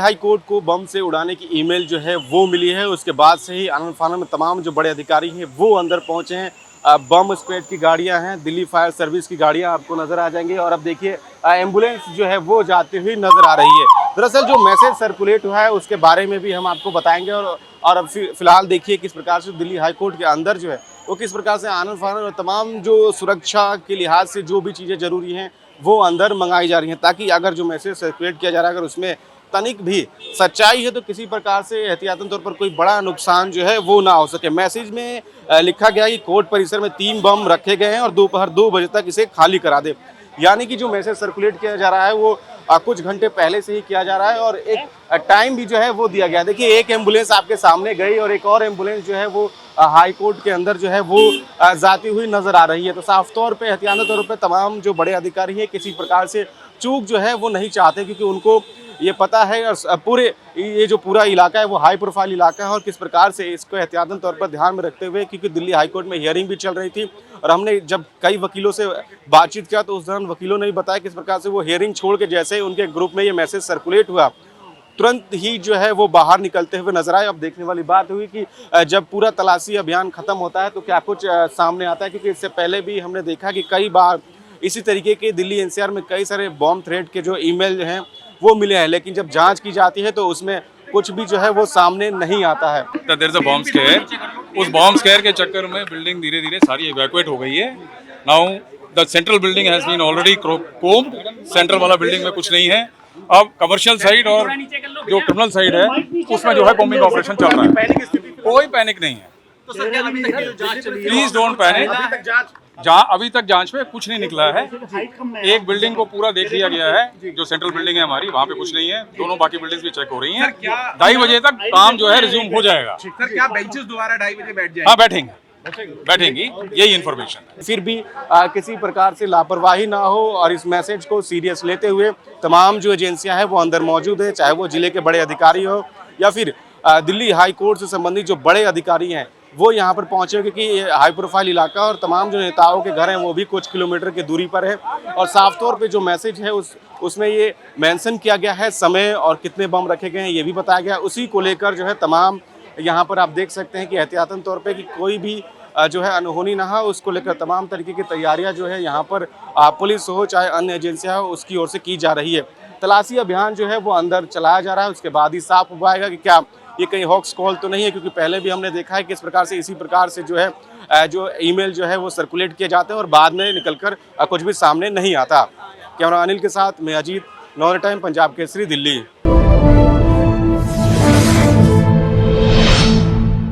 High court को बम से उड़ाने की ईमेल जो है वो मिली है। उसके बाद से ही आनन फानन में तमाम जो बड़े अधिकारी हैं वो अंदर पहुंचे हैं। बम स्क्वाड की गाड़ियां हैं, दिल्ली फायर सर्विस की गाड़ियां आपको नज़र आ जाएंगी। और अब देखिए एम्बुलेंस जो है वो जाती हुई नज़र आ रही है। दरअसल जो मैसेज सर्कुलेट हुआ है उसके बारे में भी हम आपको बताएंगे। और अब फिलहाल देखिए किस प्रकार से दिल्ली हाई कोर्ट के अंदर जो है वो किस प्रकार से आनन फानन और तमाम जो सुरक्षा के लिहाज से जो भी चीज़ें ज़रूरी हैं वो अंदर मंगाई जा रही हैं, ताकि अगर जो मैसेज सर्कुलेट किया जा रहा है अगर उसमें तनिक भी सच्चाई है तो किसी प्रकार से एहतियातन तौर पर कोई बड़ा नुकसान जो है वो ना हो सके। मैसेज में लिखा गया है कि कोर्ट परिसर में 3 बम रखे गए हैं और दोपहर 2 बजे तक इसे खाली करा दे। यानी कि जो मैसेज सर्कुलेट किया जा रहा है वो कुछ घंटे पहले से ही किया जा रहा है और एक टाइम भी जो है वो दिया गया। देखिए एक एम्बुलेंस आपके सामने गई और एक और एम्बुलेंस जो है वो हाई कोर्ट के अंदर जो है वो जाती हुई नजर आ रही है। तो साफ तौर पे एहतियाती तौर पे तमाम जो बड़े अधिकारी हैं किसी प्रकार से चूक जो है वो नहीं चाहते, क्योंकि उनको ये पता है और पूरे ये जो पूरा इलाका है वो हाई प्रोफाइल इलाका है और किस प्रकार से इसको एहतियातन तौर पर ध्यान में रखते हुए, क्योंकि दिल्ली हाई कोर्ट में हियरिंग भी चल रही थी और हमने जब कई वकीलों से बातचीत किया तो उस दौरान वकीलों ने भी बताया किस प्रकार से वो हियरिंग छोड़ के जैसे ही उनके ग्रुप में ये मैसेज सर्कुलेट हुआ तुरंत ही जो है वो बाहर निकलते हुए नजर आए। अब देखने वाली बात हुई कि जब पूरा तलाशी अभियान खत्म होता है तो क्या कुछ सामने आता है, क्योंकि इससे पहले भी हमने देखा कि कई बार इसी तरीके के दिल्ली एनसीआर में कई सारे बॉम्ब थ्रेट के जो ईमेल हैं वो मिले हैं, लेकिन जब जांच की जाती है तो उसमें कुछ भी जो है वो सामने नहीं आता है। There is a bomb scare. उस बॉम्ब स्केयर के चक्कर में बिल्डिंग धीरे धीरे सारी इवैक्यूएट हो गई है। Now the central building has been already combed. Central वाला बिल्डिंग में कुछ नहीं है। अब कमर्शियल साइड और जो क्रिमिनल साइड है उसमें जो है कॉम्बिंग ऑपरेशन चल रहा है। कोई पैनिक नहीं है। Please don't panic. अभी तक जांच में कुछ नहीं निकला है। एक बिल्डिंग को पूरा देख लिया गया है, जो सेंट्रल बिल्डिंग है हमारी, वहाँ पे कुछ नहीं है। दोनों बाकी बिल्डिंग्स भी चेक हो रही हैं। 2:30 बजे तक काम जो है रिज्यूम हो जाएगा। सर क्या बेंचेस दोबारा 2:30 बजे बैठ जाएंगे? हाँ बैठेंगी, यही इन्फॉर्मेशन है। फिर भी किसी प्रकार से लापरवाही ना हो और इस मैसेज को सीरियस लेते हुए तमाम जो एजेंसियां हैं वो अंदर मौजूद है, चाहे वो जिले के बड़े अधिकारी हो या फिर दिल्ली हाई कोर्ट से संबंधित जो बड़े अधिकारी हैं वो यहाँ पर पहुंचे, क्योंकि ये हाई प्रोफाइल इलाका और तमाम जो नेताओं के घर हैं वो भी कुछ किलोमीटर की दूरी पर है। और साफ तौर पे जो मैसेज है उसमें ये मेंशन किया गया है, समय और कितने बम रखे गए हैं ये भी बताया गया है। उसी को लेकर जो है तमाम यहाँ पर आप देख सकते हैं कि एहतियातन तौर पे कि कोई भी जो है अनहोनी ना हो, उसको लेकर तमाम तरीके की तैयारियां जो है यहाँ पर पुलिस हो चाहे अन्य एजेंसियां हो उसकी ओर से की जा रही है। तलाशी अभियान जो है वो अंदर चलाया जा रहा है, उसके बाद ही साफ हो पाएगा कि क्या ये कहीं हॉक्स कॉल तो नहीं है, क्योंकि पहले भी हमने देखा है कि इस प्रकार से इसी प्रकार से जो है जो ईमेल जो है वो सर्कुलेट किए जाते हैं और बाद में निकलकर कुछ भी सामने नहीं आता। कैमरा अनिल के साथ मैं अजीत, नौर टाइम, पंजाब केसरी, दिल्ली।